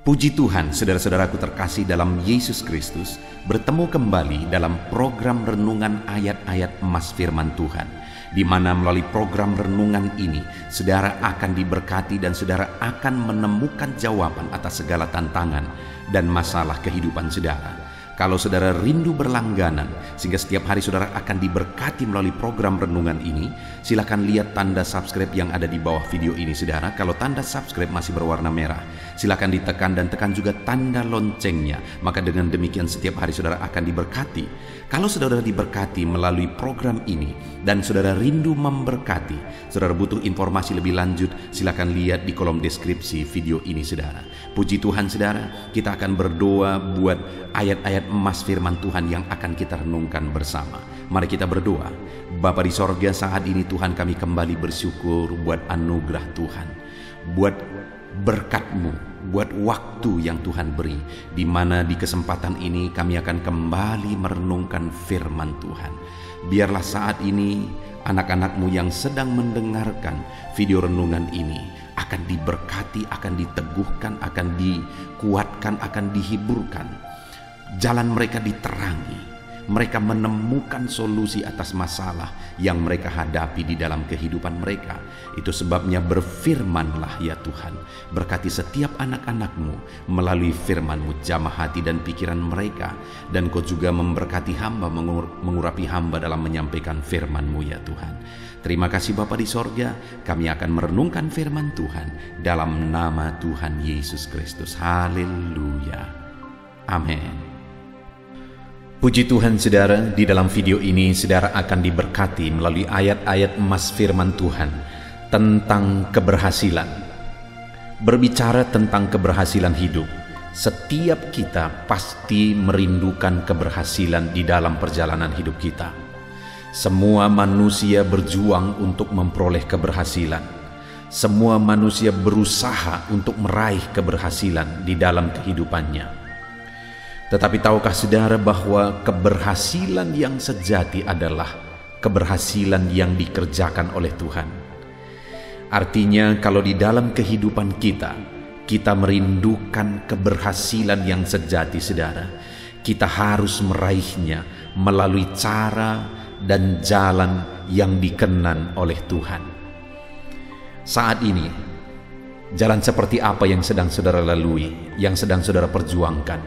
Puji Tuhan, saudara-saudaraku terkasih dalam Yesus Kristus, bertemu kembali dalam program renungan ayat-ayat emas firman Tuhan, di mana melalui program renungan ini, saudara akan diberkati dan saudara akan menemukan jawaban atas segala tantangan dan masalah kehidupan saudara. Kalau saudara rindu berlangganan sehingga setiap hari saudara akan diberkati melalui program renungan ini, silakan lihat tanda subscribe yang ada di bawah video ini saudara. Kalau tanda subscribe masih berwarna merah, silakan ditekan dan tekan juga tanda loncengnya. Maka dengan demikian setiap hari saudara akan diberkati. Kalau saudara diberkati melalui program ini dan saudara rindu memberkati, saudara butuh informasi lebih lanjut, silakan lihat di kolom deskripsi video ini saudara. Puji Tuhan saudara, kita akan berdoa buat ayat-ayat emas firman Tuhan yang akan kita renungkan bersama. Mari kita berdoa. Bapa di sorga, saat ini Tuhan kami kembali bersyukur buat anugerah Tuhan, buat berkat-Mu, buat waktu yang Tuhan beri, di mana di kesempatan ini kami akan kembali merenungkan firman Tuhan. Biarlah saat ini anak-anak-Mu yang sedang mendengarkan video renungan ini akan diberkati, akan diteguhkan, akan dikuatkan, akan dihiburkan. Jalan mereka diterangi, mereka menemukan solusi atas masalah yang mereka hadapi di dalam kehidupan mereka. Itu sebabnya berfirmanlah ya Tuhan, berkati setiap anak-anak-Mu melalui firman-Mu, jamah hati dan pikiran mereka, dan Kau juga memberkati hamba, mengurapi hamba dalam menyampaikan firman-Mu ya Tuhan. Terima kasih Bapa di sorga, kami akan merenungkan firman Tuhan dalam nama Tuhan Yesus Kristus. Haleluya. Amin. Puji Tuhan saudara, di dalam video ini saudara akan diberkati melalui ayat-ayat emas firman Tuhan tentang keberhasilan. Berbicara tentang keberhasilan hidup, setiap kita pasti merindukan keberhasilan di dalam perjalanan hidup kita. Semua manusia berjuang untuk memperoleh keberhasilan. Semua manusia berusaha untuk meraih keberhasilan di dalam kehidupannya. Tetapi tahukah saudara bahwa keberhasilan yang sejati adalah keberhasilan yang dikerjakan oleh Tuhan? Artinya kalau di dalam kehidupan kita merindukan keberhasilan yang sejati saudara, kita harus meraihnya melalui cara dan jalan yang dikenan oleh Tuhan. Saat ini, jalan seperti apa yang sedang saudara lalui, yang sedang saudara perjuangkan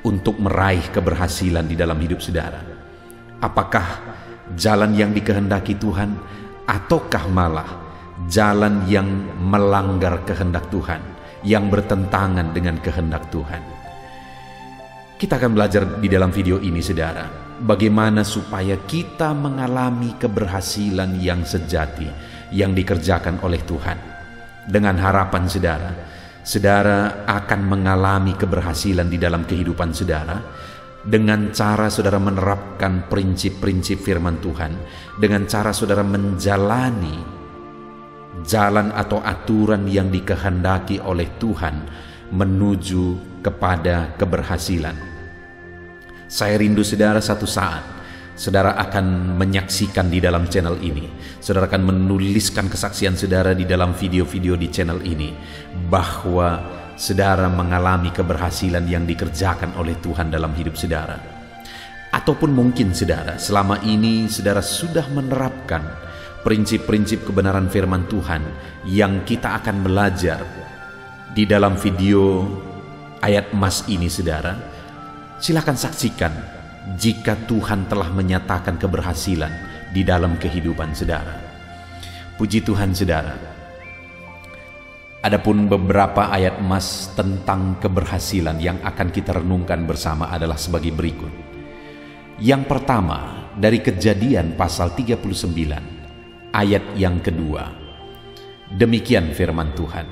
untuk meraih keberhasilan di dalam hidup saudara? Apakah jalan yang dikehendaki Tuhan, ataukah malah jalan yang melanggar kehendak Tuhan, yang bertentangan dengan kehendak Tuhan? Kita akan belajar di dalam video ini saudara, bagaimana supaya kita mengalami keberhasilan yang sejati yang dikerjakan oleh Tuhan. Dengan harapan saudara akan mengalami keberhasilan di dalam kehidupan saudara dengan cara saudara menerapkan prinsip-prinsip firman Tuhan, dengan cara saudara menjalani jalan atau aturan yang dikehendaki oleh Tuhan menuju kepada keberhasilan. Saya rindu saudara satu saat saudara akan menyaksikan di dalam channel ini, saudara akan menuliskan kesaksian saudara di dalam video-video di channel ini, bahwa saudara mengalami keberhasilan yang dikerjakan oleh Tuhan dalam hidup saudara. Ataupun mungkin saudara selama ini saudara sudah menerapkan prinsip-prinsip kebenaran firman Tuhan yang kita akan belajar di dalam video ayat emas ini saudara. Silakan saksikan jika Tuhan telah menyatakan keberhasilan di dalam kehidupan saudara. Puji Tuhan saudara. Adapun beberapa ayat emas tentang keberhasilan yang akan kita renungkan bersama adalah sebagai berikut. Yang pertama, dari Kejadian pasal 39 ayat yang kedua. Demikian firman Tuhan.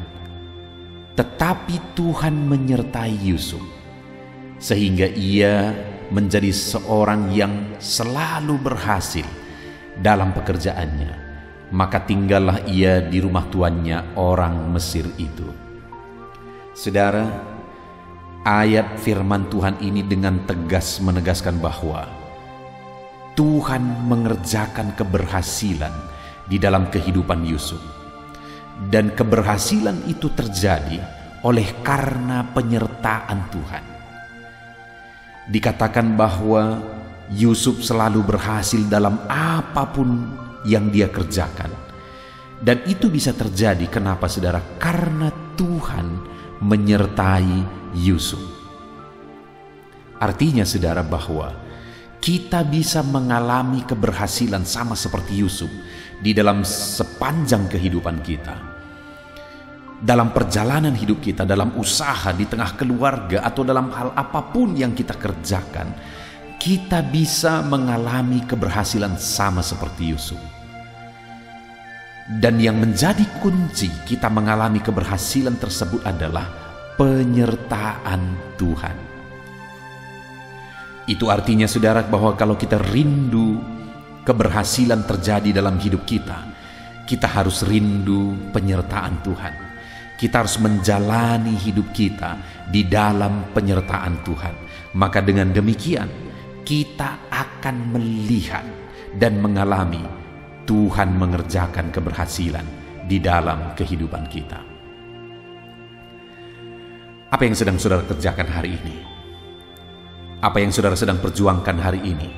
Tetapi Tuhan menyertai Yusuf, sehingga ia menjadi seorang yang selalu berhasil dalam pekerjaannya. Maka tinggallah ia di rumah tuannya orang Mesir itu. Saudara, ayat firman Tuhan ini dengan tegas menegaskan bahwa Tuhan mengerjakan keberhasilan di dalam kehidupan Yusuf. Dan keberhasilan itu terjadi oleh karena penyertaan Tuhan. Dikatakan bahwa Yusuf selalu berhasil dalam apapun yang dia kerjakan. Dan itu bisa terjadi kenapa saudara? Karena Tuhan menyertai Yusuf. Artinya saudara bahwa kita bisa mengalami keberhasilan sama seperti Yusuf di dalam sepanjang kehidupan kita. Dalam perjalanan hidup kita, dalam usaha, di tengah keluarga, atau dalam hal apapun yang kita kerjakan, kita bisa mengalami keberhasilan sama seperti Yusuf. Dan yang menjadi kunci kita mengalami keberhasilan tersebut adalah penyertaan Tuhan. Itu artinya saudara bahwa kalau kita rindu keberhasilan terjadi dalam hidup kita, kita harus rindu penyertaan Tuhan. Kita harus menjalani hidup kita di dalam penyertaan Tuhan. Maka dengan demikian kita akan melihat dan mengalami Tuhan mengerjakan keberhasilan di dalam kehidupan kita. Apa yang sedang saudara kerjakan hari ini? Apa yang saudara sedang perjuangkan hari ini?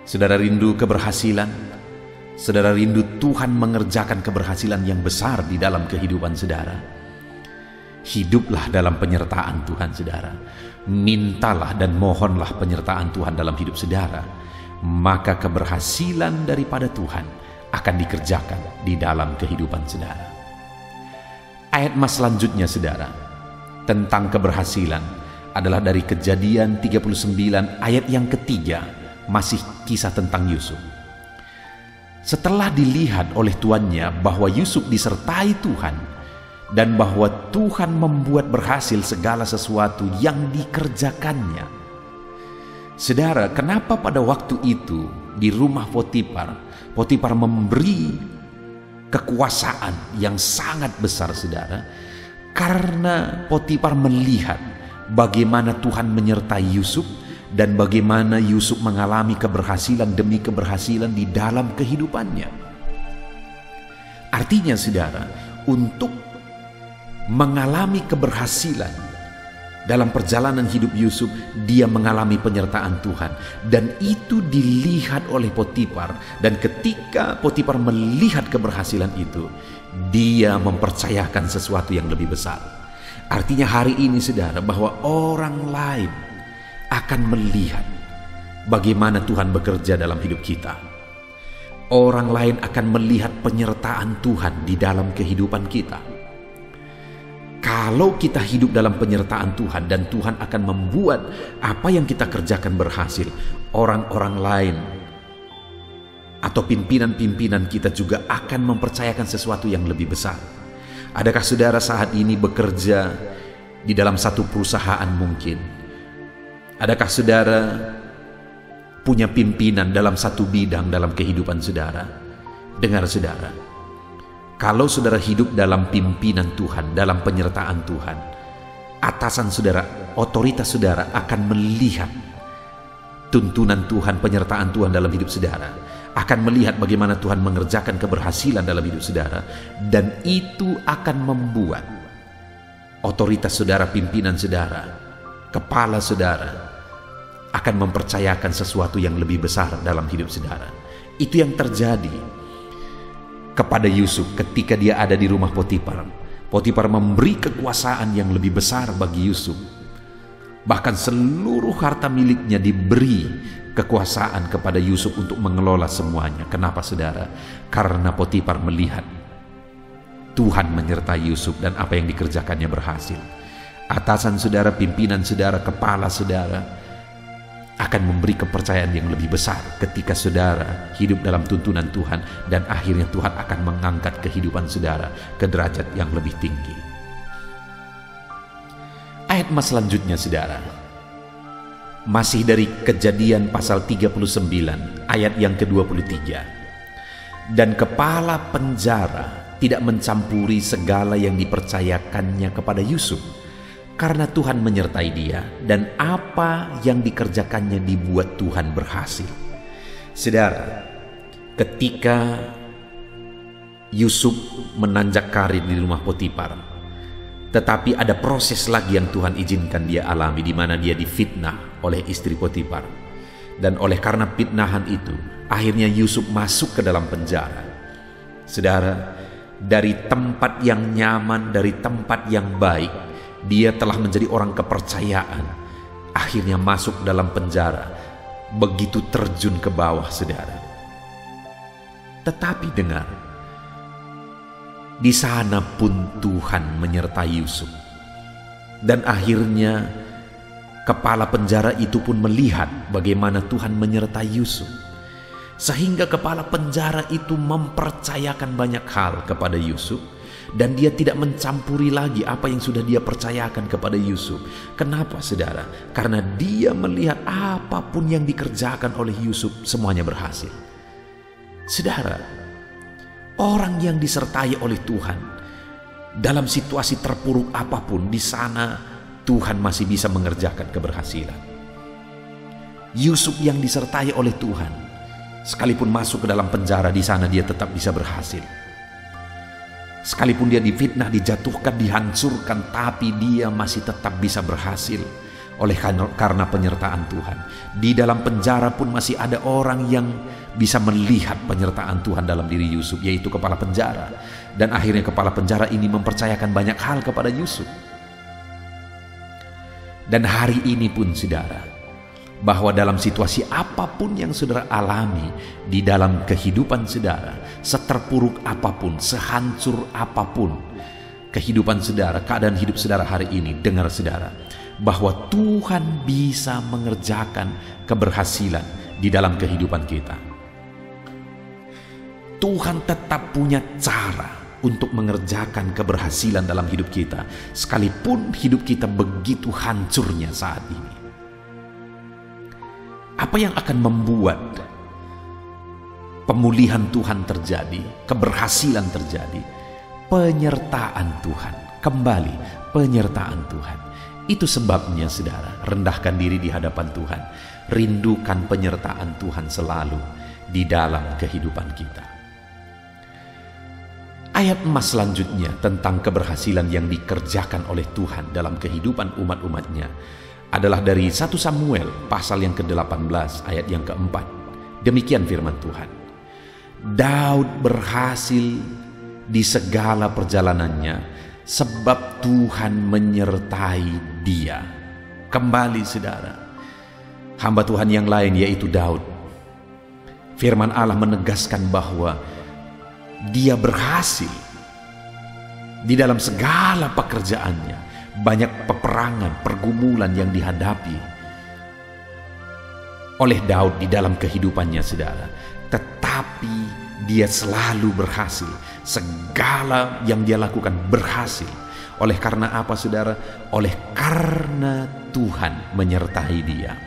Saudara rindu keberhasilan? Saudara rindu Tuhan mengerjakan keberhasilan yang besar di dalam kehidupan saudara? Hiduplah dalam penyertaan Tuhan saudara. Mintalah dan mohonlah penyertaan Tuhan dalam hidup saudara. Maka keberhasilan daripada Tuhan akan dikerjakan di dalam kehidupan saudara. Ayat mas selanjutnya saudara, tentang keberhasilan adalah dari Kejadian 39 ayat yang ketiga, masih kisah tentang Yusuf. Setelah dilihat oleh tuannya bahwa Yusuf disertai Tuhan dan bahwa Tuhan membuat berhasil segala sesuatu yang dikerjakannya. Saudara, kenapa pada waktu itu di rumah Potifar memberi kekuasaan yang sangat besar saudara? Karena Potifar melihat bagaimana Tuhan menyertai Yusuf dan bagaimana Yusuf mengalami keberhasilan demi keberhasilan di dalam kehidupannya. Artinya saudara, untuk mengalami keberhasilan dalam perjalanan hidup Yusuf, dia mengalami penyertaan Tuhan. Dan itu dilihat oleh Potifar. Dan ketika Potifar melihat keberhasilan itu, dia mempercayakan sesuatu yang lebih besar. Artinya hari ini saudara, bahwa orang lain akan melihat bagaimana Tuhan bekerja dalam hidup kita. Orang lain akan melihat penyertaan Tuhan di dalam kehidupan kita. Kalau kita hidup dalam penyertaan Tuhan dan Tuhan akan membuat apa yang kita kerjakan berhasil, orang-orang lain atau pimpinan-pimpinan kita juga akan mempercayakan sesuatu yang lebih besar. Adakah saudara saat ini bekerja di dalam satu perusahaan mungkin? Adakah saudara punya pimpinan dalam satu bidang dalam kehidupan saudara? Dengar saudara, kalau saudara hidup dalam pimpinan Tuhan, dalam penyertaan Tuhan, atasan saudara, otoritas saudara akan melihat tuntunan Tuhan, penyertaan Tuhan dalam hidup saudara, akan melihat bagaimana Tuhan mengerjakan keberhasilan dalam hidup saudara, dan itu akan membuat otoritas saudara, pimpinan saudara, kepala saudara akan mempercayakan sesuatu yang lebih besar dalam hidup saudara. Itu yang terjadi kepada Yusuf ketika dia ada di rumah Potifar. Potifar memberi kekuasaan yang lebih besar bagi Yusuf. Bahkan seluruh harta miliknya diberi kekuasaan kepada Yusuf untuk mengelola semuanya. Kenapa saudara? Karena Potifar melihat Tuhan menyertai Yusuf dan apa yang dikerjakannya berhasil. Atasan saudara, pimpinan saudara, kepala saudara akan memberi kepercayaan yang lebih besar ketika saudara hidup dalam tuntunan Tuhan, dan akhirnya Tuhan akan mengangkat kehidupan saudara ke derajat yang lebih tinggi. Ayat mas selanjutnya saudara, masih dari Kejadian pasal 39 ayat yang ke-23. Dan kepala penjara tidak mencampuri segala yang dipercayakannya kepada Yusuf, karena Tuhan menyertai dia, dan apa yang dikerjakannya dibuat Tuhan berhasil. Saudara, ketika Yusuf menanjak karir di rumah Potifar, Tetapi ada proses lagi yang Tuhan izinkan dia alami, di mana dia difitnah oleh istri Potifar. Dan oleh karena fitnahan itu, akhirnya Yusuf masuk ke dalam penjara. Saudara, dari tempat yang nyaman, dari tempat yang baik, dia telah menjadi orang kepercayaan. Akhirnya masuk dalam penjara, begitu terjun ke bawah, saudara. Tetapi dengar, di sana pun Tuhan menyertai Yusuf. Dan akhirnya kepala penjara itu pun melihat bagaimana Tuhan menyertai Yusuf. Sehingga kepala penjara itu mempercayakan banyak hal kepada Yusuf. Dan dia tidak mencampuri lagi apa yang sudah dia percayakan kepada Yusuf. Kenapa, saudara? Karena dia melihat apapun yang dikerjakan oleh Yusuf semuanya berhasil. Saudara, orang yang disertai oleh Tuhan dalam situasi terpuruk apapun, di sana Tuhan masih bisa mengerjakan keberhasilan. Yusuf yang disertai oleh Tuhan, sekalipun masuk ke dalam penjara, di sana dia tetap bisa berhasil. Sekalipun dia difitnah, dijatuhkan, dihancurkan, tapi dia masih tetap bisa berhasil oleh karena penyertaan Tuhan. Di dalam penjara pun masih ada orang yang bisa melihat penyertaan Tuhan dalam diri Yusuf, yaitu kepala penjara. Dan akhirnya kepala penjara ini mempercayakan banyak hal kepada Yusuf. Dan hari ini pun, saudara, bahwa dalam situasi apapun yang saudara alami di dalam kehidupan saudara, seterpuruk apapun, sehancur apapun kehidupan saudara, keadaan hidup saudara hari ini, dengar saudara, bahwa Tuhan bisa mengerjakan keberhasilan di dalam kehidupan kita. Tuhan tetap punya cara untuk mengerjakan keberhasilan dalam hidup kita, sekalipun hidup kita begitu hancurnya saat ini. Apa yang akan membuat pemulihan Tuhan terjadi, keberhasilan terjadi? Penyertaan Tuhan. Kembali, penyertaan Tuhan. Itu sebabnya, saudara, rendahkan diri di hadapan Tuhan. Rindukan penyertaan Tuhan selalu di dalam kehidupan kita. Ayat emas selanjutnya tentang keberhasilan yang dikerjakan oleh Tuhan dalam kehidupan umat-umatnya adalah dari 1 Samuel pasal yang ke-18 ayat yang ke-4. Demikian firman Tuhan. Daud berhasil di segala perjalanannya sebab Tuhan menyertai dia. Kembali, saudara, hamba Tuhan yang lain yaitu Daud. Firman Allah menegaskan bahwa dia berhasil di dalam segala pekerjaannya. Banyak peperangan, pergumulan yang dihadapi oleh Daud di dalam kehidupannya, saudara. Tetapi dia selalu berhasil. Segala yang dia lakukan berhasil. Oleh karena apa, saudara? Oleh karena Tuhan menyertai dia.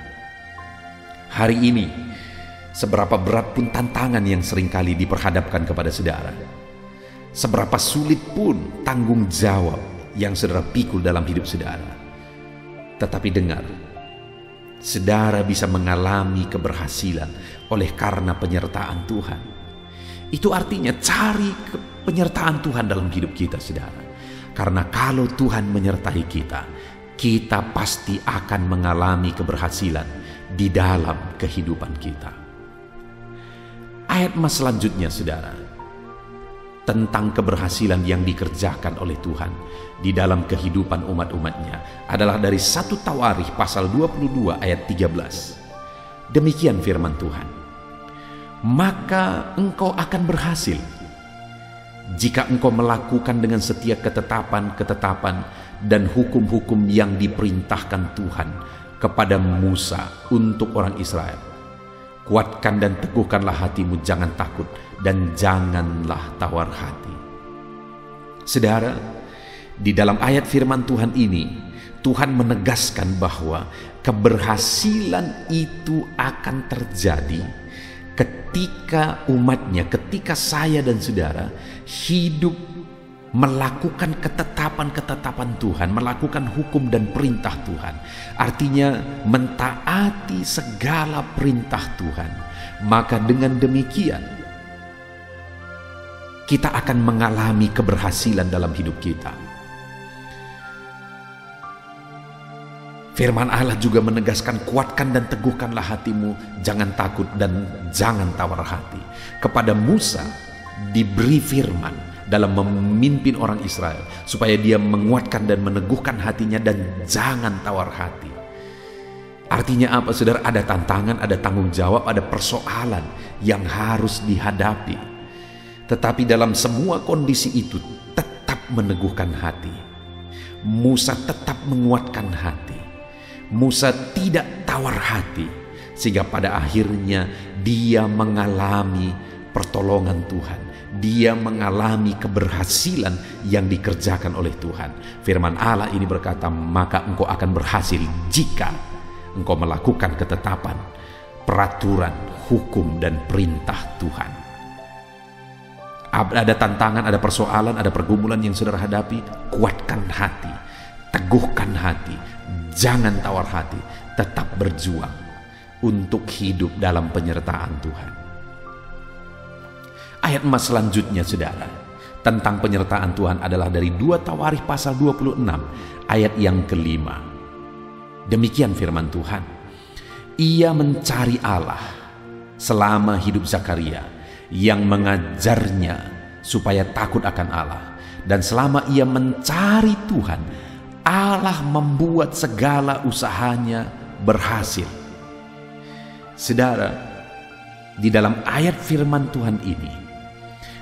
Hari ini, seberapa berat pun tantangan yang seringkali diperhadapkan kepada saudara, seberapa sulit pun tanggung jawab yang saudara pikul dalam hidup saudara, tetapi dengar, saudara bisa mengalami keberhasilan oleh karena penyertaan Tuhan. Itu artinya cari penyertaan Tuhan dalam hidup kita, saudara. Karena kalau Tuhan menyertai kita, kita pasti akan mengalami keberhasilan di dalam kehidupan kita. Ayat emas selanjutnya, saudara, tentang keberhasilan yang dikerjakan oleh Tuhan di dalam kehidupan umat-umatnya adalah dari 1 Tawarikh pasal 22 ayat 13. Demikian firman Tuhan. Maka engkau akan berhasil jika engkau melakukan dengan setia ketetapan-ketetapan dan hukum-hukum yang diperintahkan Tuhan kepada Musa untuk orang Israel. Kuatkan dan teguhkanlah hatimu, jangan takut dan janganlah tawar hati. Saudara, di dalam ayat firman Tuhan ini, Tuhan menegaskan bahwa keberhasilan itu akan terjadi ketika umatnya, ketika saya dan saudara hidup melakukan ketetapan-ketetapan Tuhan, melakukan hukum dan perintah Tuhan. Artinya mentaati segala perintah Tuhan. Maka dengan demikian kita akan mengalami keberhasilan dalam hidup kita. Firman Allah juga menegaskan, kuatkan dan teguhkanlah hatimu, jangan takut dan jangan tawar hati. Kepada Musa diberi firman dalam memimpin orang Israel, supaya dia menguatkan dan meneguhkan hatinya dan jangan tawar hati. Artinya apa, saudara? Ada tantangan, ada tanggung jawab, ada persoalan yang harus dihadapi. Tetapi dalam semua kondisi itu tetap meneguhkan hati. Musa tetap menguatkan hati. Musa tidak tawar hati, sehingga pada akhirnya dia mengalami pertolongan Tuhan. Dia mengalami keberhasilan yang dikerjakan oleh Tuhan. Firman Allah ini berkata, maka engkau akan berhasil jika engkau melakukan ketetapan, peraturan, hukum, dan perintah Tuhan. Ada tantangan, ada persoalan, ada pergumulan yang saudara hadapi, kuatkan hati, teguhkan hati, jangan tawar hati, tetap berjuang untuk hidup dalam penyertaan Tuhan. Ayat emas selanjutnya, saudara, tentang penyertaan Tuhan adalah dari 2 Tawarikh pasal 26 ayat yang ke-5. Demikian firman Tuhan, ia mencari Allah selama hidup Zakaria, yang mengajarnya supaya takut akan Allah. Dan selama ia mencari Tuhan, Allah membuat segala usahanya berhasil. Saudara, di dalam ayat firman Tuhan ini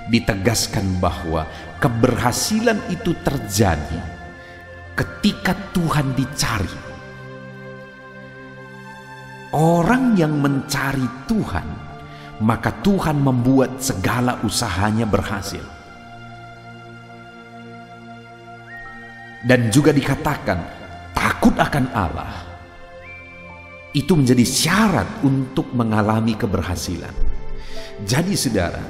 ditegaskan bahwa keberhasilan itu terjadi ketika Tuhan dicari. Orang yang mencari Tuhan, maka Tuhan membuat segala usahanya berhasil. Dan juga dikatakan, takut akan Allah itu menjadi syarat untuk mengalami keberhasilan. Jadi saudara,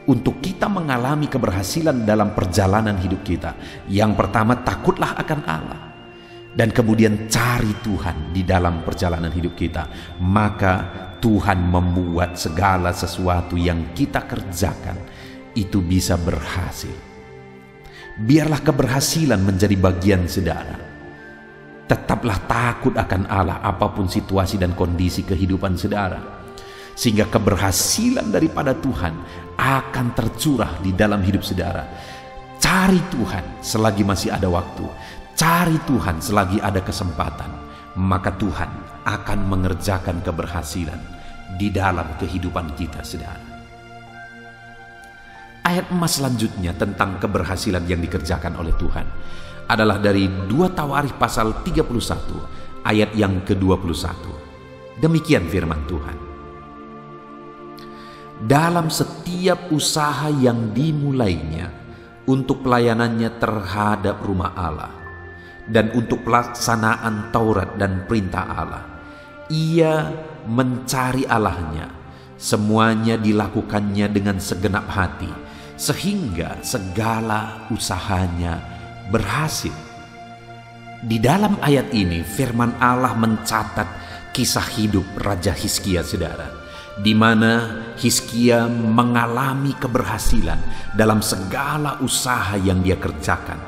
untuk kita mengalami keberhasilan dalam perjalanan hidup kita, yang pertama takutlah akan Allah, dan kemudian cari Tuhan di dalam perjalanan hidup kita. Maka Tuhan membuat segala sesuatu yang kita kerjakan itu bisa berhasil. Biarlah keberhasilan menjadi bagian saudara. Tetaplah takut akan Allah apapun situasi dan kondisi kehidupan saudara, sehingga keberhasilan daripada Tuhan akan tercurah di dalam hidup saudara. Cari Tuhan selagi masih ada waktu, cari Tuhan selagi ada kesempatan, maka Tuhan akan mengerjakan keberhasilan di dalam kehidupan kita, saudara. Ayat emas selanjutnya tentang keberhasilan yang dikerjakan oleh Tuhan adalah dari 2 Tawarikh pasal 31 ayat yang ke-21. Demikian firman Tuhan, dalam setiap usaha yang dimulainya untuk pelayanannya terhadap rumah Allah dan untuk pelaksanaan Taurat dan perintah Allah, ia mencari Allahnya. Semuanya dilakukannya dengan segenap hati, sehingga segala usahanya berhasil. Di dalam ayat ini firman Allah mencatat kisah hidup Raja Hizkia, saudara, di mana Hizkia mengalami keberhasilan dalam segala usaha yang dia kerjakan.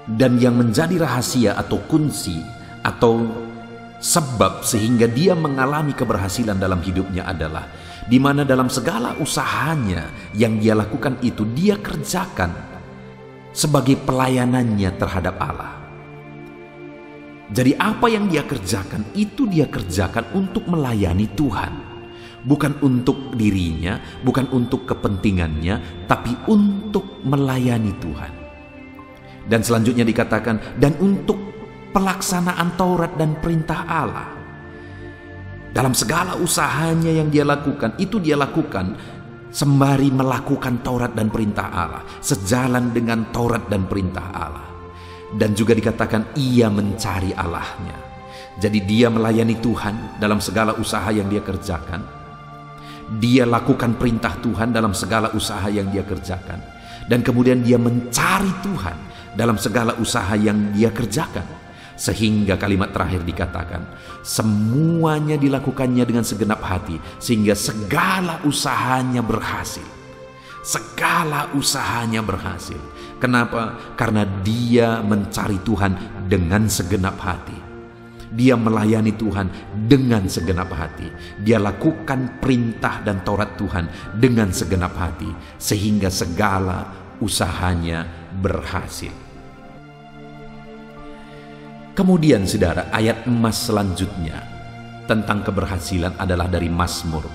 Dan yang menjadi rahasia atau kunci atau sebab sehingga dia mengalami keberhasilan dalam hidupnya adalah di mana dalam segala usahanya yang dia lakukan itu dia kerjakan sebagai pelayanannya terhadap Allah. Jadi apa yang dia kerjakan itu dia kerjakan untuk melayani Tuhan, bukan untuk dirinya, bukan untuk kepentingannya, tapi untuk melayani Tuhan. Dan selanjutnya dikatakan, dan untuk pelaksanaan Taurat dan perintah Allah. Dalam segala usahanya yang dia lakukan, itu dia lakukan sembari melakukan Taurat dan perintah Allah, sejalan dengan Taurat dan perintah Allah. Dan juga dikatakan ia mencari Allahnya. Jadi dia melayani Tuhan dalam segala usaha yang dia kerjakan. Dia lakukan perintah Tuhan dalam segala usaha yang dia kerjakan. Dan kemudian dia mencari Tuhan dalam segala usaha yang dia kerjakan. Sehingga kalimat terakhir dikatakan, semuanya dilakukannya dengan segenap hati, sehingga segala usahanya berhasil. Segala usahanya berhasil. Kenapa? Karena dia mencari Tuhan dengan segenap hati. Dia melayani Tuhan dengan segenap hati. Dia lakukan perintah dan Taurat Tuhan dengan segenap hati, sehingga segala usahanya berhasil. Kemudian saudara, ayat emas selanjutnya tentang keberhasilan adalah dari Mazmur,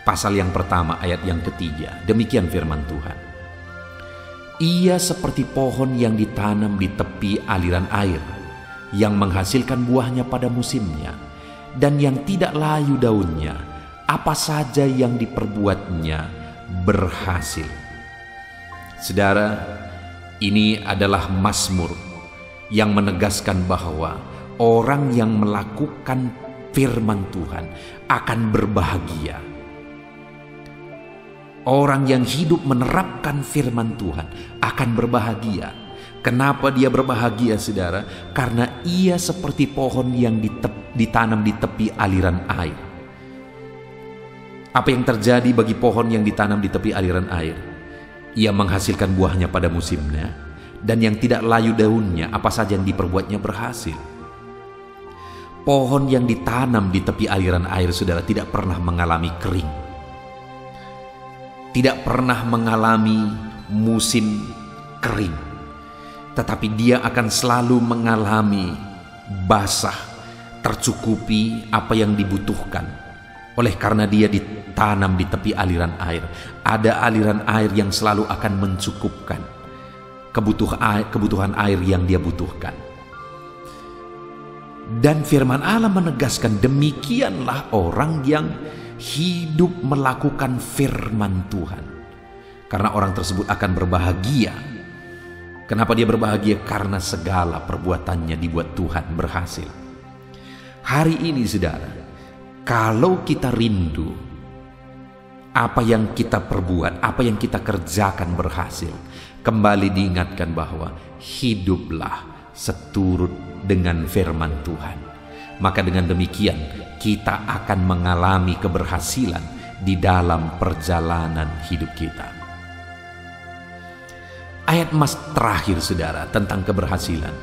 pasal yang pertama ayat yang ketiga. Demikian firman Tuhan. Ia seperti pohon yang ditanam di tepi aliran air, yang menghasilkan buahnya pada musimnya, dan yang tidak layu daunnya. Apa saja yang diperbuatnya berhasil. Saudara, ini adalah Mazmur yang menegaskan bahwa orang yang melakukan firman Tuhan akan berbahagia. Orang yang hidup menerapkan firman Tuhan akan berbahagia. Kenapa dia berbahagia, saudara? Karena ia seperti pohon yang ditanam di tepi aliran air. Apa yang terjadi bagi pohon yang ditanam di tepi aliran air? Ia menghasilkan buahnya pada musimnya, dan yang tidak layu daunnya, apa saja yang diperbuatnya berhasil. Pohon yang ditanam di tepi aliran air, saudara, tidak pernah mengalami kering, tidak pernah mengalami musim kering, tetapi dia akan selalu mengalami basah, tercukupi apa yang dibutuhkan. Oleh karena dia ditanam di tepi aliran air, ada aliran air yang selalu akan mencukupkan kebutuhan air yang dia butuhkan. Dan firman Allah menegaskan, demikianlah orang yang hidup melakukan firman Tuhan, karena orang tersebut akan berbahagia. Kenapa dia berbahagia? Karena segala perbuatannya dibuat Tuhan berhasil. Hari ini saudara, kalau kita rindu apa yang kita perbuat, apa yang kita kerjakan berhasil, kembali diingatkan bahwa hiduplah seturut dengan firman Tuhan. Maka dengan demikian kita akan mengalami keberhasilan di dalam perjalanan hidup kita. Ayat emas terakhir saudara tentang keberhasilan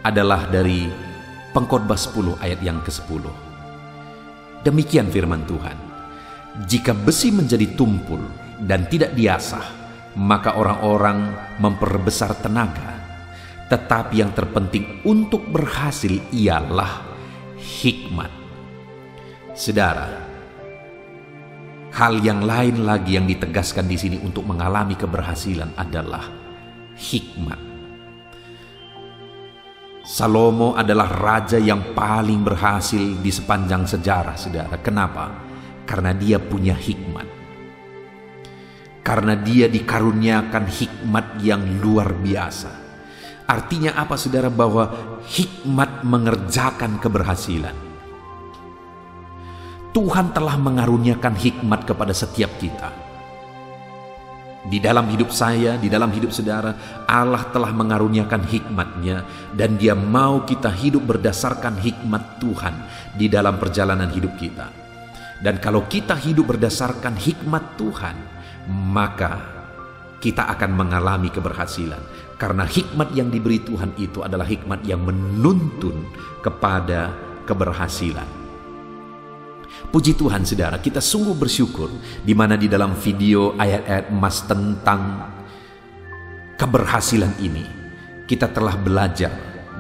adalah dari Pengkhotbah 10 ayat yang ke-10. Demikian firman Tuhan. Jika besi menjadi tumpul dan tidak diasah, maka orang-orang memperbesar tenaga. Tetapi yang terpenting untuk berhasil ialah hikmat. Saudara, hal yang lain lagi yang ditegaskan di sini untuk mengalami keberhasilan adalah hikmat. Salomo adalah raja yang paling berhasil di sepanjang sejarah, saudara. Kenapa? Karena dia punya hikmat. Karena dia dikaruniakan hikmat yang luar biasa. Artinya apa, saudara? Bahwa hikmat mengerjakan keberhasilan. Tuhan telah mengaruniakan hikmat kepada setiap kita. Di dalam hidup saya, di dalam hidup saudara, Allah telah mengaruniakan hikmat-Nya, dan Dia mau kita hidup berdasarkan hikmat Tuhan di dalam perjalanan hidup kita. Dan kalau kita hidup berdasarkan hikmat Tuhan, maka kita akan mengalami keberhasilan. Karena hikmat yang diberi Tuhan itu adalah hikmat yang menuntun kepada keberhasilan. Puji Tuhan saudara, kita sungguh bersyukur di mana di dalam video ayat-ayat emas tentang keberhasilan ini kita telah belajar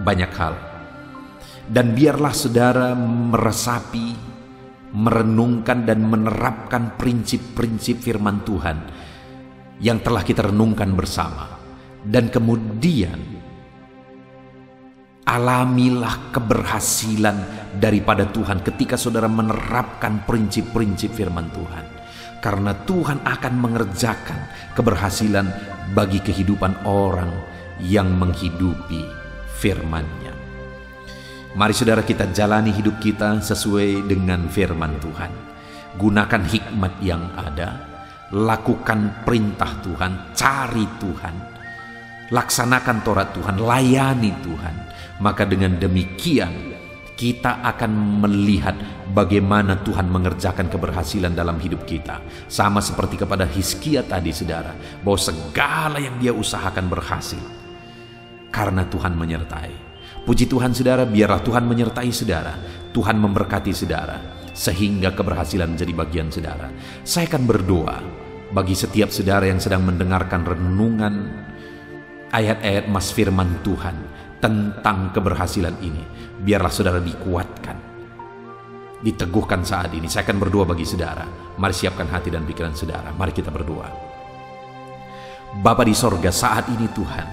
banyak hal. Dan biarlah saudara meresapi, merenungkan dan menerapkan prinsip-prinsip firman Tuhan yang telah kita renungkan bersama. Dan kemudian alamilah keberhasilan daripada Tuhan ketika saudara menerapkan prinsip-prinsip firman Tuhan. Karena Tuhan akan mengerjakan keberhasilan bagi kehidupan orang yang menghidupi firman-Nya. Mari saudara kita jalani hidup kita sesuai dengan firman Tuhan. Gunakan hikmat yang ada, lakukan perintah Tuhan, cari Tuhan, laksanakan Taurat Tuhan, layani Tuhan. Maka dengan demikian kita akan melihat bagaimana Tuhan mengerjakan keberhasilan dalam hidup kita. Sama seperti kepada Hizkia tadi saudara, bahwa segala yang dia usahakan berhasil karena Tuhan menyertai. Puji Tuhan saudara, biarlah Tuhan menyertai saudara, Tuhan memberkati saudara, sehingga keberhasilan menjadi bagian saudara. Saya akan berdoa bagi setiap saudara yang sedang mendengarkan renungan ayat-ayat mas firman Tuhan tentang keberhasilan ini. Biarlah saudara dikuatkan, diteguhkan saat ini. Saya akan berdoa bagi saudara. Mari siapkan hati dan pikiran saudara. Mari kita berdoa. Bapa di sorga, saat ini Tuhan,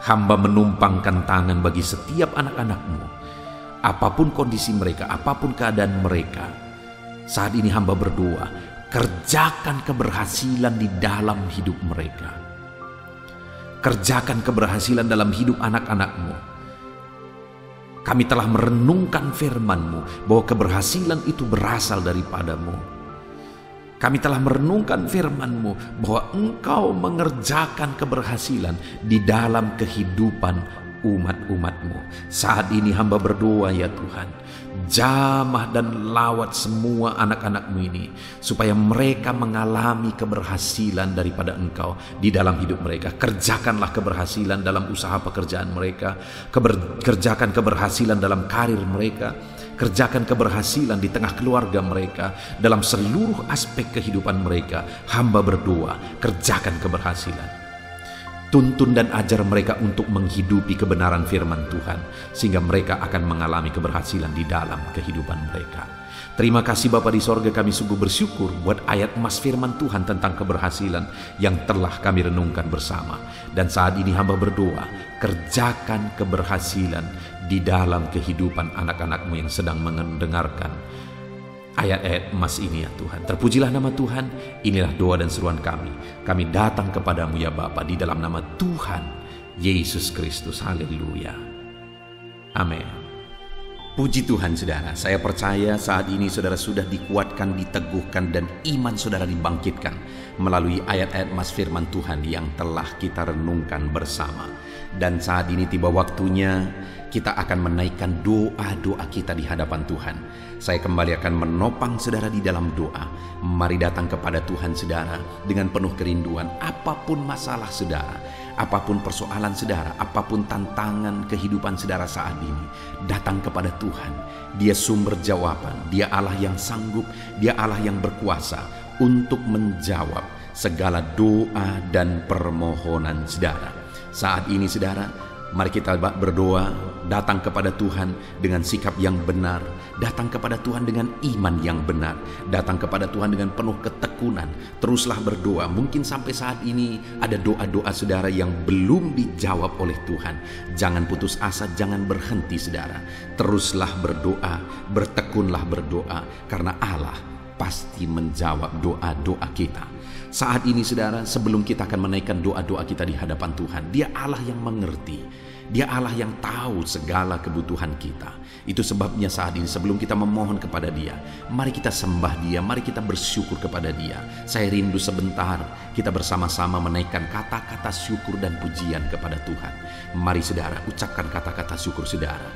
hamba menumpangkan tangan bagi setiap anak-anak-Mu. Apapun kondisi mereka, apapun keadaan mereka, saat ini hamba berdoa, kerjakan keberhasilan di dalam hidup mereka. Kerjakan keberhasilan dalam hidup anak-anak-Mu. Kami telah merenungkan firman-Mu bahwa keberhasilan itu berasal daripada-Mu. Kami telah merenungkan firman-Mu bahwa Engkau mengerjakan keberhasilan di dalam kehidupan umat-umat-Mu. Saat ini hamba berdoa ya Tuhan, jamah dan lawat semua anak-anak-Mu ini, supaya mereka mengalami keberhasilan daripada Engkau di dalam hidup mereka. Kerjakanlah keberhasilan dalam usaha pekerjaan mereka, kerjakan keberhasilan dalam karir mereka, kerjakan keberhasilan di tengah keluarga mereka, dalam seluruh aspek kehidupan mereka. Hamba berdoa, kerjakan keberhasilan. Tuntun dan ajar mereka untuk menghidupi kebenaran firman Tuhan, sehingga mereka akan mengalami keberhasilan di dalam kehidupan mereka. Terima kasih Bapa di sorga, kami sungguh bersyukur buat ayat emas firman Tuhan tentang keberhasilan yang telah kami renungkan bersama. Dan saat ini hamba berdoa, kerjakan keberhasilan di dalam kehidupan anak-anak-Mu yang sedang mendengarkan ayat-ayat emas ini ya Tuhan. Terpujilah nama Tuhan. Inilah doa dan seruan kami. Kami datang kepadamu ya Bapa di dalam nama Tuhan Yesus Kristus. Haleluya. Amin. Puji Tuhan saudara, saya percaya saat ini saudara sudah dikuatkan, diteguhkan, dan iman saudara dibangkitkan melalui ayat-ayat emas firman Tuhan yang telah kita renungkan bersama. Dan saat ini tiba waktunya kita akan menaikkan doa-doa kita di hadapan Tuhan. Saya kembali akan menopang saudara di dalam doa. Mari datang kepada Tuhan saudara dengan penuh kerinduan. Apapun masalah saudara, apapun persoalan saudara, apapun tantangan kehidupan saudara saat ini, datang kepada Tuhan. Dia sumber jawaban, Dia Allah yang sanggup, Dia Allah yang berkuasa untuk menjawab segala doa dan permohonan saudara. Saat ini saudara, mari kita berdoa, datang kepada Tuhan dengan sikap yang benar, datang kepada Tuhan dengan iman yang benar, datang kepada Tuhan dengan penuh ketekunan. Teruslah berdoa. Mungkin sampai saat ini ada doa-doa saudara yang belum dijawab oleh Tuhan. Jangan putus asa, jangan berhenti saudara. Teruslah berdoa, bertekunlah berdoa, karena Allah pasti menjawab doa-doa kita. Saat ini saudara, sebelum kita akan menaikkan doa-doa kita di hadapan Tuhan, Dia Allah yang mengerti, Dia Allah yang tahu segala kebutuhan kita. Itu sebabnya saat ini sebelum kita memohon kepada Dia, mari kita sembah Dia, mari kita bersyukur kepada Dia. Saya rindu sebentar kita bersama-sama menaikkan kata-kata syukur dan pujian kepada Tuhan. Mari saudara, ucapkan kata-kata syukur saudara.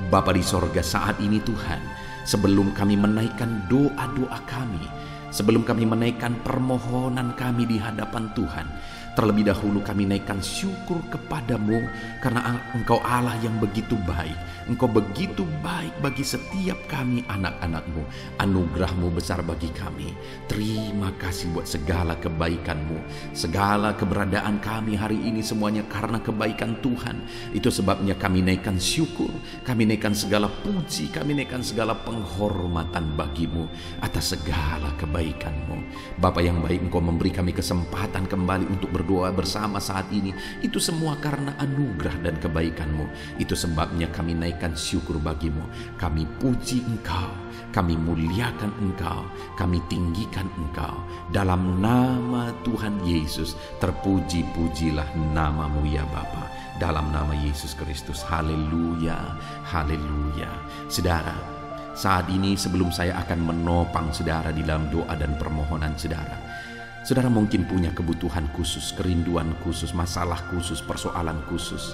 Bapa di sorga, saat ini Tuhan, sebelum kami menaikkan doa-doa kami, sebelum kami menaikkan permohonan kami di hadapan Tuhan, terlebih dahulu kami naikkan syukur kepadamu, karena Engkau Allah yang begitu baik. Engkau begitu baik bagi setiap kami anak-anak-Mu. Anugerah-Mu besar bagi kami. Terima kasih buat segala kebaikan-Mu. Segala keberadaan kami hari ini semuanya karena kebaikan Tuhan. Itu sebabnya kami naikkan syukur, kami naikkan segala puji, kami naikkan segala penghormatan bagi-Mu atas segala kebaikan-Mu. Bapa yang baik, Engkau memberi kami kesempatan kembali untuk berdoa bersama saat ini. Itu semua karena anugerah dan kebaikan-Mu. Itu sebabnya kami naikkan syukur bagi-Mu. Kami puji Engkau, kami muliakan Engkau, kami tinggikan Engkau. Dalam nama Tuhan Yesus, terpuji-pujilah nama-Mu ya Bapa. Dalam nama Yesus Kristus. Haleluya, haleluya. Saudara, saat ini sebelum saya akan menopang saudara di dalam doa dan permohonan saudara, saudara mungkin punya kebutuhan khusus, kerinduan khusus, masalah khusus, persoalan khusus.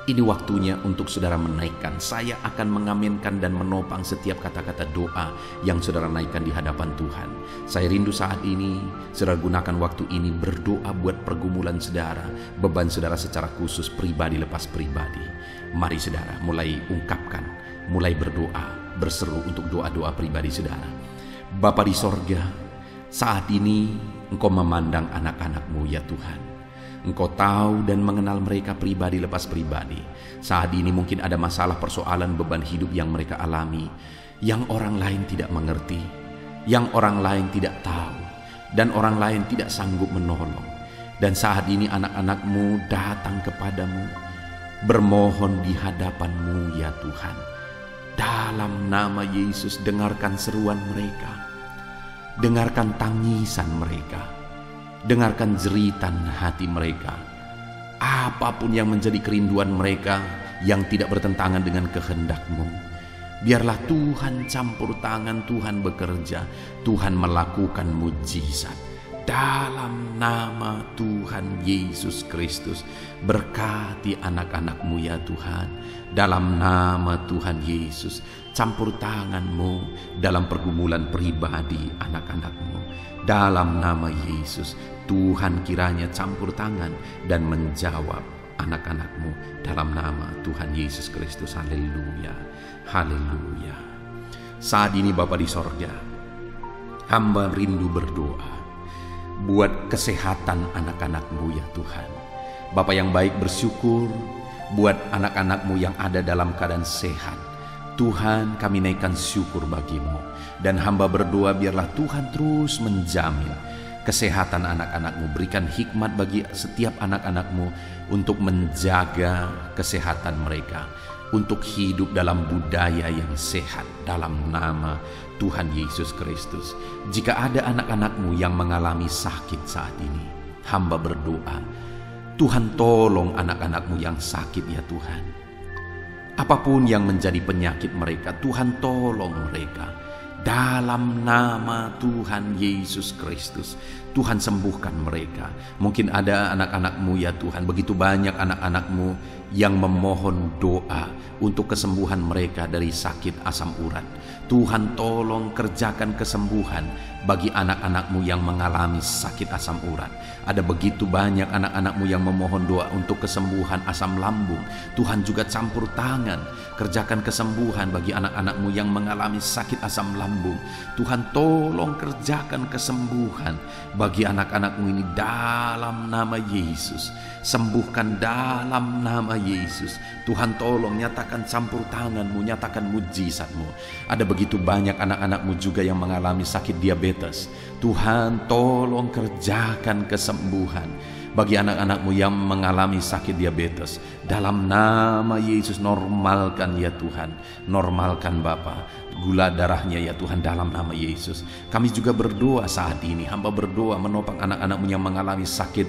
Ini waktunya untuk saudara menaikkan. Saya akan mengaminkan dan menopang setiap kata-kata doa yang saudara naikkan di hadapan Tuhan. Saya rindu saat ini saudara gunakan waktu ini berdoa buat pergumulan saudara, beban saudara secara khusus, pribadi lepas pribadi. Mari saudara mulai ungkapkan, mulai berdoa, berseru untuk doa-doa pribadi saudara. Bapa di sorga, saat ini Engkau memandang anak-anak-Mu ya Tuhan. Engkau tahu dan mengenal mereka pribadi lepas pribadi. Saat ini mungkin ada masalah, persoalan, beban hidup yang mereka alami, yang orang lain tidak mengerti, yang orang lain tidak tahu, dan orang lain tidak sanggup menolong. Dan saat ini anak-anak-Mu datang kepadamu, bermohon di hadapan-Mu ya Tuhan. Dalam nama Yesus, dengarkan seruan mereka, dengarkan tangisan mereka, dengarkan jeritan hati mereka. Apapun yang menjadi kerinduan mereka yang tidak bertentangan dengan kehendak-Mu, biarlah Tuhan campur tangan, Tuhan bekerja, Tuhan melakukan mujizat. Dalam nama Tuhan Yesus Kristus, berkati anak-anak-Mu ya Tuhan. Dalam nama Tuhan Yesus, campur tangan-Mu dalam pergumulan pribadi anak-anak-Mu. Dalam nama Yesus, Tuhan kiranya campur tangan dan menjawab anak-anak-Mu. Dalam nama Tuhan Yesus Kristus, haleluya, haleluya. Saat ini Bapa di sorga, hamba rindu berdoa buat kesehatan anak-anak-Mu ya Tuhan. Bapa yang baik, bersyukur buat anak-anak-Mu yang ada dalam keadaan sehat. Tuhan, kami naikkan syukur bagi-Mu. Dan hamba berdoa biarlah Tuhan terus menjamin kesehatan anak-anak-Mu. Berikan hikmat bagi setiap anak-anak-Mu untuk menjaga kesehatan mereka, untuk hidup dalam budaya yang sehat dalam nama Tuhan Yesus Kristus. Jika ada anak-anak-Mu yang mengalami sakit saat ini, hamba berdoa, Tuhan tolong anak-anak-Mu yang sakit ya Tuhan. Apapun yang menjadi penyakit mereka, Tuhan tolong mereka. Dalam nama Tuhan Yesus Kristus, Tuhan sembuhkan mereka. Mungkin ada anak-anak-Mu ya Tuhan, begitu banyak anak-anak-Mu yang memohon doa untuk kesembuhan mereka dari sakit asam urat. Tuhan tolong kerjakan kesembuhan bagi anak-anak-Mu yang mengalami sakit asam urat. Ada begitu banyak anak-anak-Mu yang memohon doa untuk kesembuhan asam lambung. Tuhan juga campur tangan, kerjakan kesembuhan bagi anak-anak-Mu yang mengalami sakit asam lambung. Tuhan tolong kerjakan kesembuhan bagi anak-anak-Mu ini dalam nama Yesus. Sembuhkan dalam nama Yesus. Tuhan tolong nyatakan campur tangan-Mu, nyatakan mujizat-Mu. Ada begitu banyak anak-anak-Mu juga yang mengalami sakit diabetes. Tuhan tolong kerjakan kesembuhan bagi anak-anak-Mu yang mengalami sakit diabetes. Dalam nama Yesus, normalkan ya Tuhan, normalkan Bapa gula darahnya ya Tuhan, dalam nama Yesus. Kami juga berdoa saat ini, hamba berdoa menopang anak-anak-Mu yang mengalami sakit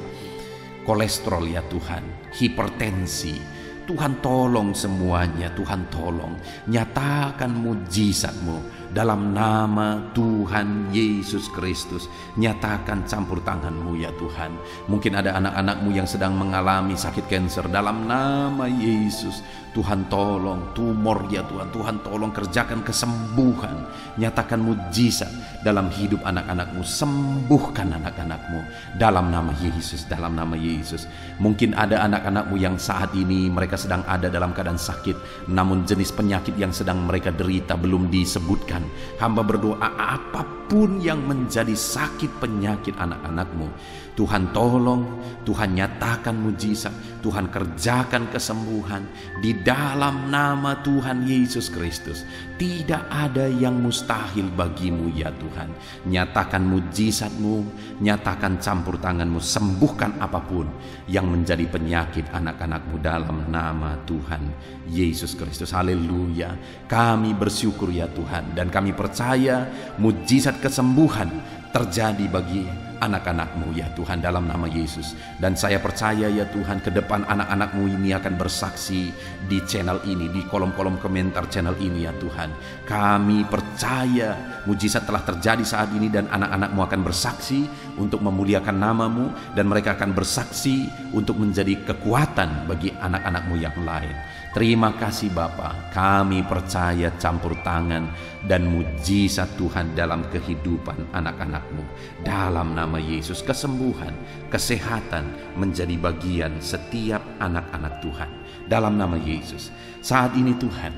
kolesterol ya Tuhan, hipertensi. Tuhan tolong semuanya, Tuhan tolong nyatakan mujizat-Mu dalam nama Tuhan Yesus Kristus. Nyatakan campur tangan-Mu ya Tuhan. Mungkin ada anak-anak-Mu yang sedang mengalami sakit kanker, dalam nama Yesus Tuhan tolong tumor ya Tuhan. Tuhan tolong kerjakan kesembuhan, nyatakan mujizat dalam hidup anak-anak-Mu. Sembuhkan anak-anak-Mu dalam nama Yesus, dalam nama Yesus. Mungkin ada anak-anak-Mu yang saat ini mereka sedang ada dalam keadaan sakit, namun jenis penyakit yang sedang mereka derita belum disebutkan. Hamba berdoa apapun yang menjadi sakit penyakit anak-anak-Mu, Tuhan tolong, Tuhan nyatakan mujizat, Tuhan kerjakan kesembuhan di dalam nama Tuhan Yesus Kristus. Tidak ada yang mustahil bagi-Mu ya Tuhan. Nyatakan mujizat-Mu, nyatakan campur tangan-Mu, sembuhkan apapun yang menjadi penyakit anak-anak-Mu dalam nama Tuhan Yesus Kristus. Haleluya. Kami bersyukur ya Tuhan, dan kami percaya mujizat kesembuhan terjadi bagi anak-anak-Mu ya Tuhan, dalam nama Yesus. Dan saya percaya ya Tuhan, ke depan anak-anak-Mu ini akan bersaksi di channel ini, di kolom-kolom komentar channel ini ya Tuhan. Kami percaya mujizat telah terjadi saat ini, dan anak-anak-Mu akan bersaksi untuk memuliakan nama-Mu, dan mereka akan bersaksi untuk menjadi kekuatan bagi anak-anak-Mu yang lain. Terima kasih Bapa, kami percaya campur tangan dan mujizat Tuhan dalam kehidupan anak-anak-Mu. Dalam nama Yesus, kesembuhan, kesehatan menjadi bagian setiap anak-anak Tuhan. Dalam nama Yesus, saat ini Tuhan,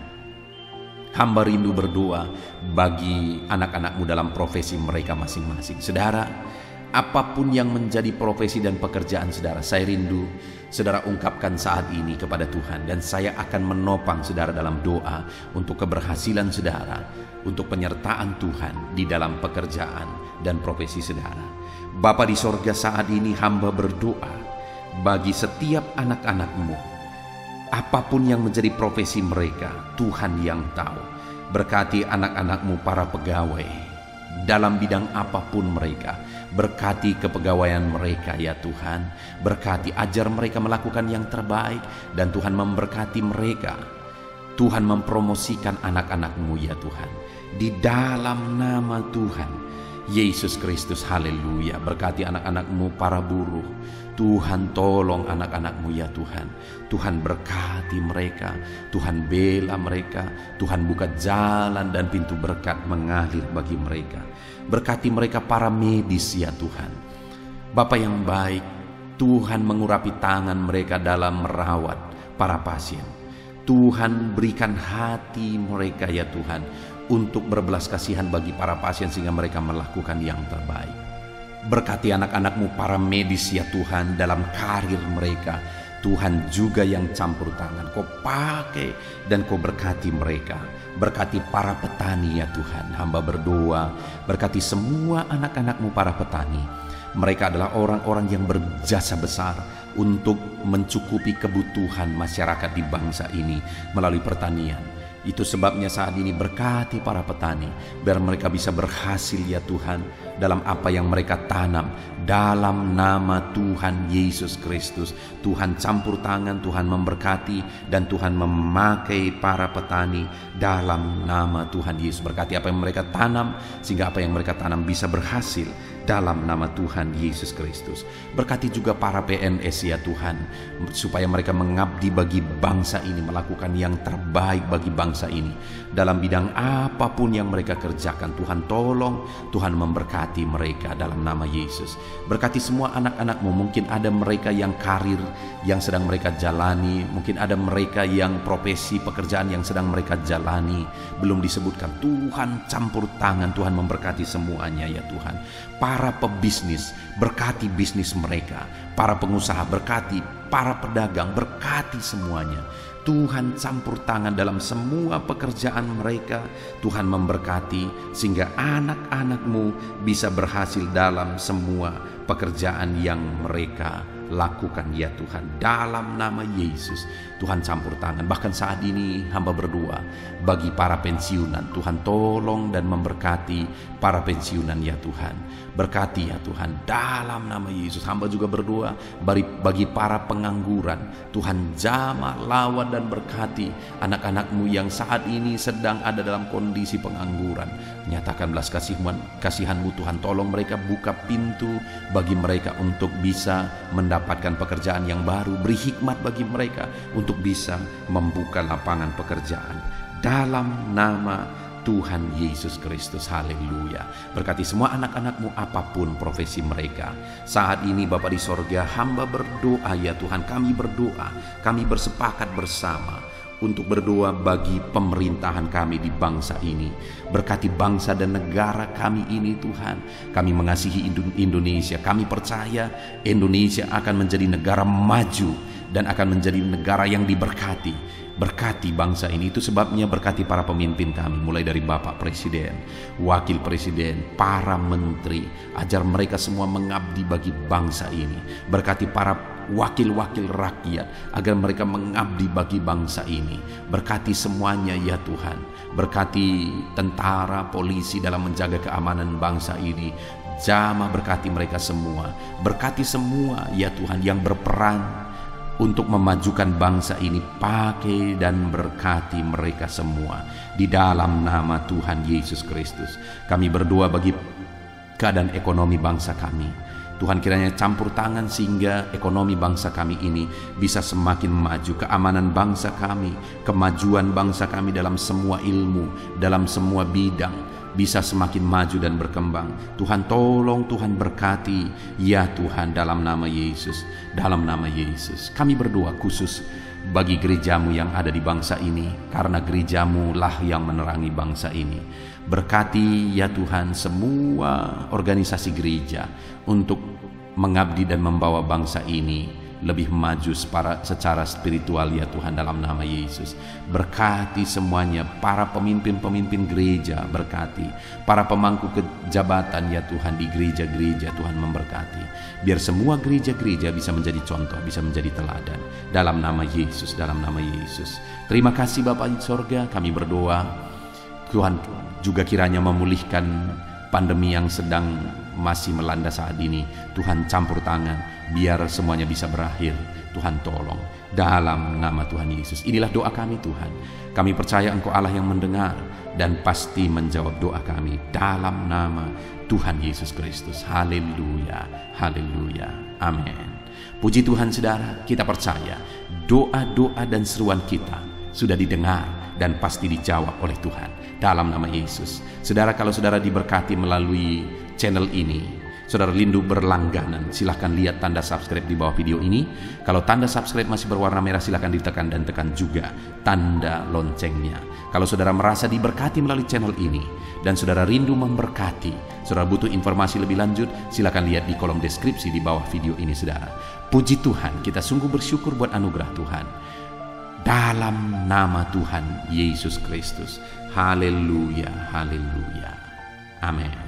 hamba rindu berdoa bagi anak-anak-Mu dalam profesi mereka masing-masing. Saudara, apapun yang menjadi profesi dan pekerjaan saudara, saya rindu saudara ungkapkan saat ini kepada Tuhan, dan saya akan menopang saudara dalam doa untuk keberhasilan saudara, untuk penyertaan Tuhan di dalam pekerjaan dan profesi saudara. Bapa di sorga, saat ini hamba berdoa bagi setiap anak-anak-Mu, apapun yang menjadi profesi mereka, Tuhan yang tahu. Berkati anak-anak-Mu para pegawai dalam bidang apapun mereka. Berkati kepegawaian mereka ya Tuhan. Berkati, ajar mereka melakukan yang terbaik, dan Tuhan memberkati mereka. Tuhan mempromosikan anak-anak-Mu ya Tuhan, di dalam nama Tuhan Yesus Kristus. Haleluya. Berkati anak-anak-Mu para buruh. Tuhan tolong anak-anak-Mu ya Tuhan. Tuhan berkati mereka, Tuhan bela mereka, Tuhan buka jalan dan pintu berkat mengalir bagi mereka. Berkati mereka para medis ya Tuhan. Bapa yang baik, Tuhan mengurapi tangan mereka dalam merawat para pasien. Tuhan berikan hati mereka ya Tuhan untuk berbelas kasihan bagi para pasien, sehingga mereka melakukan yang terbaik. Berkati anak-anak-Mu para medis ya Tuhan dalam karir mereka. Tuhan juga yang campur tangan, Kau pakai dan Kau berkati mereka. Berkati para petani ya Tuhan, hamba berdoa berkati semua anak-anak-Mu para petani. Mereka adalah orang-orang yang berjasa besar untuk mencukupi kebutuhan masyarakat di bangsa ini melalui pertanian. Itu sebabnya saat ini berkati para petani, biar mereka bisa berhasil ya Tuhan dalam apa yang mereka tanam. Dalam nama Tuhan Yesus Kristus, Tuhan campur tangan, Tuhan memberkati, dan Tuhan memakai para petani dalam nama Tuhan Yesus. Berkati apa yang mereka tanam, sehingga apa yang mereka tanam bisa berhasil dalam nama Tuhan Yesus Kristus. Berkati juga para PNS ya Tuhan, supaya mereka mengabdi bagi bangsa ini, melakukan yang terbaik bagi bangsa ini dalam bidang apapun yang mereka kerjakan. Tuhan tolong, Tuhan memberkati mereka dalam nama Yesus. Berkati semua anak-anak-Mu. Mungkin ada mereka yang karir yang sedang mereka jalani, mungkin ada mereka yang profesi pekerjaan yang sedang mereka jalani belum disebutkan. Tuhan campur tangan, Tuhan memberkati semuanya ya Tuhan. Para pebisnis, berkati bisnis mereka. Para pengusaha, berkati. Para pedagang, berkati semuanya. Tuhan campur tangan dalam semua pekerjaan mereka. Tuhan memberkati sehingga anak-anak-Mu bisa berhasil dalam semua pekerjaan yang mereka lakukan ya Tuhan. Dalam nama Yesus, Tuhan campur tangan. Bahkan saat ini hamba berdoa bagi para pensiunan. Tuhan tolong dan memberkati para pensiunan ya Tuhan. Berkati ya Tuhan dalam nama Yesus. Hamba juga berdoa bagi para pengangguran. Tuhan jamah, lawan dan berkati anak-anak-Mu yang saat ini sedang ada dalam kondisi pengangguran. Nyatakan belas kasihan-Mu Tuhan. Tolong mereka, buka pintu bagi mereka untuk bisa mendapatkan pekerjaan yang baru. Beri hikmat bagi mereka untuk bisa membuka lapangan pekerjaan dalam nama Tuhan Yesus Kristus. Haleluya. Berkati semua anak-anak-Mu apapun profesi mereka. Saat ini Bapa di sorga, hamba berdoa ya Tuhan. Kami berdoa, kami bersepakat bersama untuk berdoa bagi pemerintahan kami di bangsa ini. Berkati bangsa dan negara kami ini Tuhan. Kami mengasihi Indonesia. Kami percaya Indonesia akan menjadi negara maju dan akan menjadi negara yang diberkati. Berkati bangsa ini. Itu sebabnya berkati para pemimpin kami, mulai dari Bapak Presiden, Wakil Presiden, para menteri. Ajar mereka semua mengabdi bagi bangsa ini. Berkati para wakil-wakil rakyat agar mereka mengabdi bagi bangsa ini. Berkati semuanya ya Tuhan. Berkati tentara, polisi dalam menjaga keamanan bangsa ini. Jamah, berkati mereka semua. Berkati semua ya Tuhan yang berperan untuk memajukan bangsa ini. Pakai dan berkati mereka semua di dalam nama Tuhan Yesus Kristus. Kami berdoa bagi keadaan ekonomi bangsa kami. Tuhan kiranya campur tangan sehingga ekonomi bangsa kami ini bisa semakin maju, keamanan bangsa kami, kemajuan bangsa kami dalam semua ilmu, dalam semua bidang bisa semakin maju dan berkembang. Tuhan tolong, Tuhan berkati, ya Tuhan, dalam nama Yesus. Dalam nama Yesus kami berdoa khusus bagi gerejamu yang ada di bangsa ini, karena gerejamu lah yang menerangi bangsa ini. Berkati ya Tuhan semua organisasi gereja untuk mengabdi dan membawa bangsa ini lebih maju secara spiritual ya Tuhan, dalam nama Yesus. Berkati semuanya, para pemimpin-pemimpin gereja, berkati para pemangku kejabatan ya Tuhan di gereja-gereja, Tuhan memberkati. Biar semua gereja-gereja bisa menjadi contoh, bisa menjadi teladan, dalam nama Yesus, dalam nama Yesus. Terima kasih Bapa di sorga, kami berdoa Tuhan juga kiranya memulihkan pandemi yang sedang masih melanda saat ini. Tuhan campur tangan biar semuanya bisa berakhir. Tuhan tolong dalam nama Tuhan Yesus. Inilah doa kami Tuhan. Kami percaya Engkau Allah yang mendengar dan pasti menjawab doa kami dalam nama Tuhan Yesus Kristus. Haleluya, haleluya, amin. Puji Tuhan saudara, kita percaya doa-doa dan seruan kita sudah didengar dan pasti dijawab oleh Tuhan dalam nama Yesus. Saudara, kalau saudara diberkati melalui channel ini, saudara rindu berlangganan, silahkan lihat tanda subscribe di bawah video ini. Kalau tanda subscribe masih berwarna merah, silahkan ditekan dan tekan juga tanda loncengnya. Kalau saudara merasa diberkati melalui channel ini dan saudara rindu memberkati, saudara butuh informasi lebih lanjut, silahkan lihat di kolom deskripsi di bawah video ini saudara. Puji Tuhan, kita sungguh bersyukur buat anugerah Tuhan. Dalam nama Tuhan Yesus Kristus. Haleluya, haleluya. Amin.